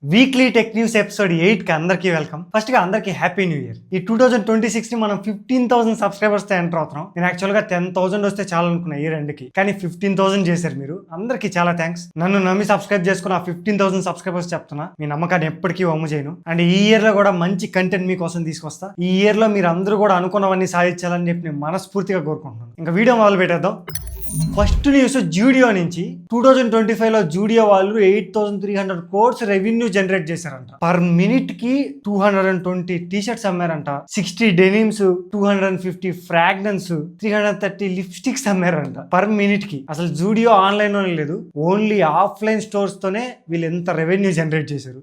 Weekly tech news episode 8 కి అందరికీ welcome. First గా అందరికీ హ్యాపీ న్యూ ఇయర్. ఈ 2026 ని మనం 15,000 సబ్స్క్రైబర్స్ తో ఎంటర్ అవుతున్నాం. నేను యాక్చువల్ గా 10,000 వస్తే చాలా అనుకున్నా ఈ రెండుకి, కానీ 15,000 చేశారు మీరు. అందరికీ చాలా థ్యాంక్స్. నన్ను నమ్మి సబ్స్క్రైబ్ చేసుకున్న 15,000 సబ్స్క్రైబర్స్ చెప్తున్నా, మీ నమ్మకాన్ని ఎప్పటికీ వమ్ము చేయను. అండ్ ఈ ఇయర్ లో కూడా మంచి కంటెంట్ మీకోసం తీసుకొస్తా. ఈ ఇయర్ లో మీరు అందరూ కూడా అనుకున్నవన్నీ సాధించాలని చెప్పి నేను మనస్ఫూర్తిగా కోరుకుంటున్నాను. ఇంకా వీడియో మొదలు పెట్టేద్దాం. ఫస్ట్ న్యూస్ జూడియో నుంచి 2025 లో జూడియో వాళ్ళు 8,300 crores రెవెన్యూ జనరేట్ చేశారంట. పర్ మినిట్ కి 220 టీ-షర్ట్స్ అమ్మారంట, 60 డెనిమ్స్, 250 ఫ్రాగ్రెన్స్, 330 లిప్స్టిక్స్ అమ్మారంట పర్ మినిట్ కి. అసలు జూడియో ఆన్లైన్ లోనే లేదు, ఓన్లీ ఆఫ్లైన్ స్టోర్స్ తోనే వీళ్ళు ఎంత రెవెన్యూ జనరేట్ చేశారు.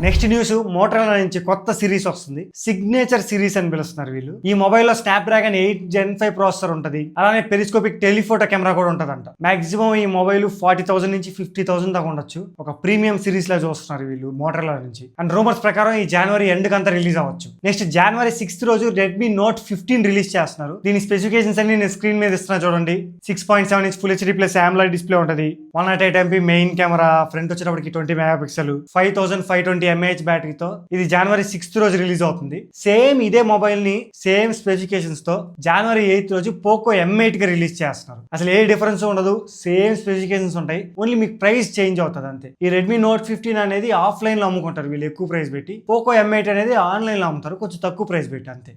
నెక్స్ట్ న్యూస్, మోటరోలా నుంచి కొత్త సిరీస్ వస్తుంది. సిగ్నేచర్ సిరీస్ అని పిలుస్తున్నారు వీళ్ళు. ఈ మొబైల్ లో స్నాప్డ్రాగన్ 8 Gen 5 ప్రాసెసర్ ఉంటది. అలానే పెరిస్కోపిక్ టెలిఫోటో కెమెరా కూడా ఉంటదంట. మాక్సిమం ఈ మొబైల్ 40,000 నుంచి 50,000 దాకా ఉండొచ్చు. ఒక ప్రీమియం సిరీస్ లా చూస్తున్నారు వీళ్ళు మోటరోలా నుంచి. అండ్ రూమర్స్ ప్రకారం ఈ జనవరి ఎండ్ కంతా రిలీజ్ అవ్వచ్చు. నెక్స్ట్ జనవరి 6th రోజు రెడ్మీ నోట్ 15 రిలీజ్ చేస్తున్నారు. దీని స్పెసిఫికేషన్స్ అన్ని నేను స్క్రీన్ మీద ఇస్తున్నా చూడండి. 6.7 inch full HD plus AMOLED display ఉంటది. 108 MP మెయిన్ కెమెరా, ఫ్రంట్ వచ్చేటప్పటికి 20 మెగాపిక్సెల్, 5520 mAh బ్యాటరీతో ఇది జనవరి 6th రోజు రిలీజ్ అవుతుంది. సేమ్ ఇదే మొబైల్ ని సేమ్ స్పెసిఫికేషన్స్ తో జనవరి 8th రోజు పోకో M8 గా రిలీజ్ చేస్తున్నారు. అసలు ఏ డిఫరెన్స్ ఉండదు, సేమ్ స్పెసిఫికేషన్స్ ఉంటాయి, ఓన్లీ మీకు ప్రైస్ చేంజ్ అవుతుంది అంతే. ఈ రెడ్మీ నోట్ 15 అనేది ఆఫ్లైన్ లో అమ్ముకుంటారు వీళ్ళు ఎక్కువ ప్రైస్ పెట్టి. పోకో M8 అనేది ఆన్లైన్ లో అమ్ముతారు కొంచెం తక్కువ ప్రైస్ పెట్టి అంతే.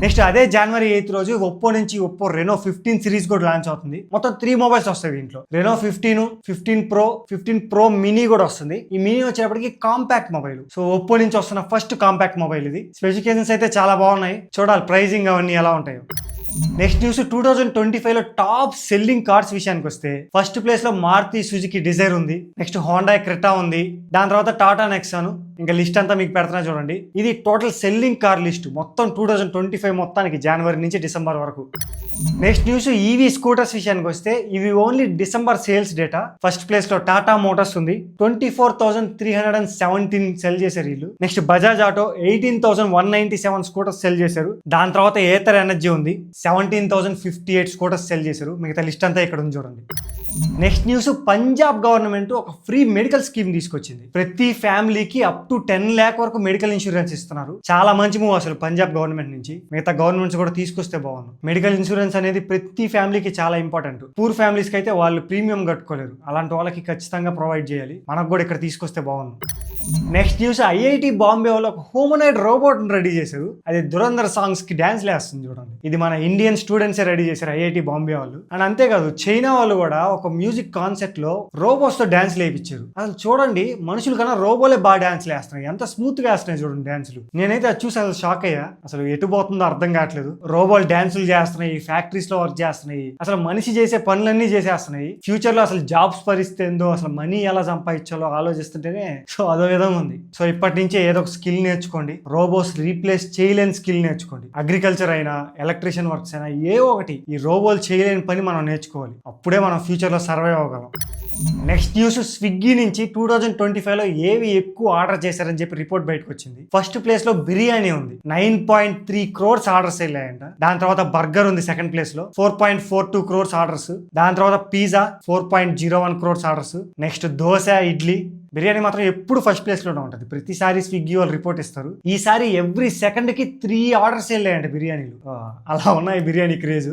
నెక్స్ట్ అదే జనవరి 8th రోజు ఒప్పో నుంచి ఒప్పో రెనో 15 సిరీస్ కూడా లాంచ్ అవుతుంది. మొత్తం 3 మొబైల్స్ వస్తాయి దీంట్లో. రెనో 15, 15 Pro, 15 Pro మినీ కూడా వస్తుంది. ఈ మినీ వచ్చేటప్పటికి కాంపాక్ట్ మొబైల్. సో ఒప్పో నుంచి వస్తున్న ఫస్ట్ కాంపాక్ట్ మొబైల్ ఇది. స్పెసిఫికేషన్స్ అయితే చాలా బాగున్నాయి, చూడాలి ప్రైజింగ్ అవన్నీ ఎలా ఉంటాయో. నెక్స్ట్ న్యూస్, 2025 లో టాప్ సెల్లింగ్ కార్స్ విషయానికి వస్తే ఫస్ట్ ప్లేస్ లో మారుతి సుజుకి డిజైర్ ఉంది. నెక్స్ట్ హోండా క్రెటా ఉంది. దాని తర్వాత టాటా నెక్సాన్. ఇంకా లిస్ట్ అంతా మీకు పెడుతున్నా చూడండి. ఇది టోటల్ సెల్లింగ్ కార్ లిస్ట్ మొత్తం 2025 మొత్తానికి, జనవరి నుంచి డిసెంబర్ వరకు. నెక్స్ట్ న్యూస్, ఈవీ స్కూటర్స్ విషయానికి వస్తే ఇవి only December sales data. First place లో టాటా మోటార్స్ ఉంది. 24,317 సెల్ చేశారు వీళ్ళు. Next Bajaj auto 18,197 scooters cell చేశారు. దాని తర్వాత ఏథర్ ఎనర్జీ ఉంది, 17,058 స్కూటర్స్ సెల్ చేశారు. మిగతా లిస్ట్ అంతా ఇక్కడ ఉంది చూడండి. నెక్స్ట్ న్యూస్, పంజాబ్ గవర్నమెంట్ ఒక ఫ్రీ మెడికల్ స్కీమ్ తీసుకొచ్చింది. ప్రతి ఫ్యామిలీకి అప్ టు 10 lakh వరకు మెడికల్ ఇన్సూరెన్స్ ఇస్తున్నారు. చాలా మంచి మూవ్ అసలు పంజాబ్ గవర్నమెంట్ నుంచి. మిగతా గవర్నమెంట్స్ కూడా తీసుకొస్తే బాగుంది. మెడికల్ ఇన్సూరెన్స్ అనేది ప్రతి ఫ్యామిలీకి చాలా ఇంపార్టెంట్. పూర్ ఫ్యామిలీస్ కి అయితే వాళ్ళు ప్రీమియం కట్టుకోలేరు, అలాంటి వాళ్ళకి ఖచ్చితంగా ప్రొవైడ్ చేయాలి. మనకు కూడా ఇక్కడ తీసుకొస్తే బాగుంది. నెక్స్ట్ న్యూస్, ఐఐటి బాంబే వాళ్ళు ఒక హ్యూమనాయిడ్ రోబోట్ రెడీ చేశారు. అది దురంధర్ సాంగ్స్ కి డాన్స్ లేస్తుంది చూడండి. ఇది మన ఇండియన్ స్టూడెంట్స్ రెడీ చేశారు ఐఐటి బాంబే వాళ్ళు. అండ్ అంతేకాదు చైనా వాళ్ళు కూడా ఒక మ్యూజిక్ కాన్సెప్ట్ లో రోబోట్స్ తో డాన్స్ లేపించారు. అసలు చూడండి, మనుషుల కన్నా రోబోలే బాగా డాన్స్ లేస్తున్నాయి. ఎంత స్మూత్ గా వేస్తున్నాయి చూడండి డాన్సులు. నేనైతే అది చూసి అసలు షాక్ అయ్యా. అసలు ఎటు పోతుందో అర్థం కావట్లేదు. రోబోలు డాన్సులు చేస్తున్నాయి, ఫ్యాక్టరీస్ లో వర్క్ చేస్తున్నాయి, అసలు మనిషి చేసే పనులన్నీ చేసేస్తున్నాయి. ఫ్యూచర్ లో అసలు జాబ్స్ పరిస్థితి ఏందో, అసలు మనీ ఎలా సంపాదించాలో ఆలోచిస్తుంటేనే సో అదో విధంగా ఉంది. సో ఇప్పటి నుంచే ఏదో ఒక స్కిల్ నేర్చుకోండి. రోబోస్ రీప్లేస్ చేయలేని స్కిల్ నేర్చుకోండి. అగ్రికల్చర్ అయినా, ఎలక్ట్రీషియన్ వర్క్స్ అయినా, ఏ ఒకటి ఈ రోబోలు చేయలేని పని మనం నేర్చుకోవాలి. అప్పుడే మనం ఫ్యూచర్ లో సర్వైవ్ అవ్వగలం. నెక్స్ట్ న్యూస్, స్విగ్గీ నుంచి 2025 లో ఏవి ఎక్కువ ఆర్డర్ చేశారని చెప్పి రిపోర్ట్ బయటకు వచ్చింది. ఫస్ట్ ప్లేస్ లో బిర్యానీ ఉంది, 9.3 crores ఆర్డర్స్ వెళ్ళాయంట. దాని తర్వాత బర్గర్ ఉంది సెకండ్ ప్లేస్ లో, 4.42 crores ఆర్డర్స్. దాని తర్వాత pizza 4.01 crores orders. Next dosa, idli. Biryani మాత్రం ఎప్పుడు ఫస్ట్ ప్లేస్ లోనే ఉంటుంది. ప్రతిసారి స్విగ్గీ వాళ్ళు రిపోర్ట్ ఇస్తారు. ఈసారి ఎవ్రీ సెకండ్ కి 3 ఆర్డర్స్ వెళ్ళాయంట బిర్యానీలు. అలా ఉన్నాయి biryani craze.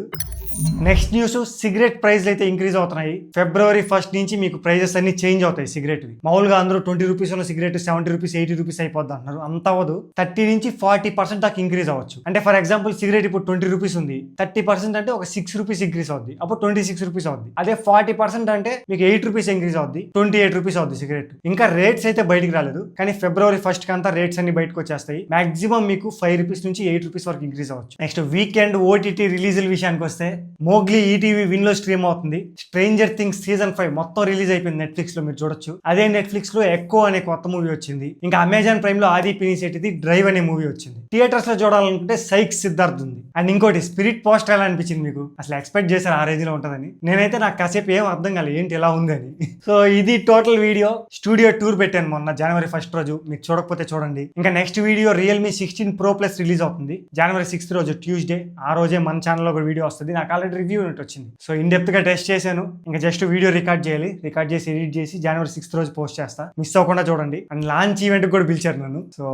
Next news, cigarette ప్రైస్లు అయితే ఇంక్రీజ్ అవుతున్నాయి. February 1st నుంచి మీకు ప్రైజెస్ అన్ని చేంజ్ అవుతాయి. సిగరెట్ మామూలుగా అందరూ 20 రూపీస్ ఉన్న సిగరెట్ 70 రూపీస్ 80 రూపీస్ అయిపోద్ది అంటున్నారు. అంత అవ్వదు, 30 నుంచి 40% దాకా ఇంక్రీజ్ అవ్వచ్చు. అంటే ఫర్ ఎగ్జాంపుల్ సిగరెట్ ఇప్పుడు 20 రూపీస్ ఉంది, 30% అంటే ఒక 6 రూపీస్ ఇంక్రీజ్ అవుద్ది, అప్పుడు 26 రూపీస్ అవుద్ది. అదే 40% అంటే మీకు 8 రూపీస్ ఇంక్రీజ్ అవుద్ది, 28 రూపీస్ అవుద్ది సిగరెట్. ఇంకా రేట్స్ అయితే బయటికి రాలేదు, కానీ February 1st కంతా రేట్స్ అన్ని బయటకు వచ్చేస్తాయి. మాక్సిమం మీకు 5 రూపీస్ నుంచి 8 రూపీస్ వరకు ఇంక్రీజ్ అవ్వచ్చు. నెక్స్ట్ వీకెండ్ ఓటీటీ రిలీజుల విషయానికి వస్తే మోగ్లీ ఈటీవీ విన్ లో స్ట్రీమ్ అవుతుంది. స్ట్రేంజర్ థింగ్స్ సీజన్ 5 మొత్తం రిలీజ్ అయిపోయింది నెట్ఫ్లిక్స్ లో, మీరు చూడొచ్చు. అదే నెట్ఫ్లిక్స్ లో ఎక్కో అనే కొత్త మూవీ వచ్చింది. ఇంకా అమెజాన్ ప్రైమ్ లో ఆది పినిశెట్టిది డ్రైవ్ అనే మూవీ వచ్చింది. థియేటర్స్ లో చూడాలనుకుంటే సైక్ సిద్ధార్థ్ ఉంది. అండ్ ఇంకోటి స్పిరిట్ పోస్టర్ ఎలా అనిపించింది మీకు? అసలు ఎక్స్పెక్ట్ చేశారు ఆ రేంజ్ లో ఉంటుందని? నేనైతే నాకు కాసేపు ఏం అర్థం కాలేదు ఏంటి ఎలా ఉంది అని. సో ఇది టోటల్ వీడియో. స్టూడియో టూర్ పెట్టాను మొన్న జనవరి 1st రోజు. మీకు చూడకపోతే చూడండి. ఇంకా next video Realme 16 Pro Plus release అవుతుంది జనవరి 6th రోజు, ట్యూస్డే. ఆ రోజే మన ఛానల్లో ఒక వీడియో వస్తుంది. నాకు ఆల్రెడీ రివ్యూ యూనిట్ వచ్చింది. సో ఇన్ డెప్త్ గా టెస్ట్ చేశాను. ఇంకా జస్ట్ వీడియో రికార్డ్ చేయాలి. రికార్డ్ చేసి ఎడిట్ చేసి జనవరి 6th రోజు పోస్ట్ చేస్తా. మిస్ అవ్వకుండా చూడండి. అండ్ లాంచ్ ఈవెంట్ కూడా పిలిచారు నన్ను. సో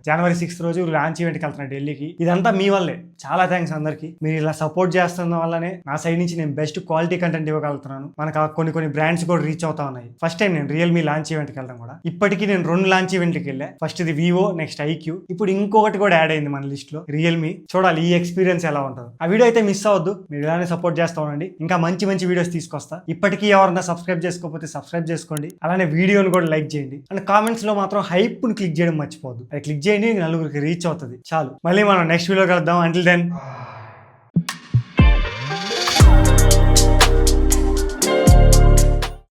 జనవరి 6th రోజు లాంచ్ ఈవెంట్కి వెళ్తున్నాను ఢిల్లీకి. ఇదంతా మీ వల్లే. చాలా థ్యాంక్స్ అందరికి. మీరు ఇలా సపోర్ట్ చేస్తున్న వల్లనే నా సైడ్ నుంచి నేను బెస్ట్ క్వాలిటీ కంటెంట్ ఇవ్వగలుగుతున్నాను. మనకు కొన్ని బ్రాండ్స్ కూడా రీచ్ అవుతా ఉన్నాయి. ఫస్ట్ టైం నేను రియల్మీ లాంచ్ ఈవెంట్కి వెళ్ళడం కూడా. ఇప్పటికీ నేను 2 లాంచ్ ఈవెంట్కి వెళ్ళా. ఫస్ట్ ఇది వివో, నెక్స్ట్ ఐక్యూ. ఇప్పుడు ఇంకొకటి కూడా యాడ్ అయింది మన లిస్ట్ లో, రియల్మీ. చూడాలి ఈ ఎక్స్పీరియన్స్ ఎలా ఉంటుందో. ఆ వీడియో అయితే మిస్ అవ్వద్దు. మీరు ఇలానే సపోర్ట్ చేస్తా ఉండండి. ఇంకా మంచి వీడియోస్ తీసుకొస్తా. ఇప్పటికీ ఎవరన్నా సబ్స్క్రైబ్ చేసుకోకపోతే సబ్స్క్రైబ్ చేసుకోండి. అలానే వీడియోని కూడా లైక్ చేయండి. అండ్ కామెంట్స్ లో మాత్రం హైప్ ని క్లిక్ చేయడం మర్చిపోవద్దు. అది క్లిక్ చేయండి, నలుగురికి రీచ్ అవుతుంది. చాలు. మళ్ళీ మనం నెక్స్ట్ వీడియో కలుద్దాం. Until then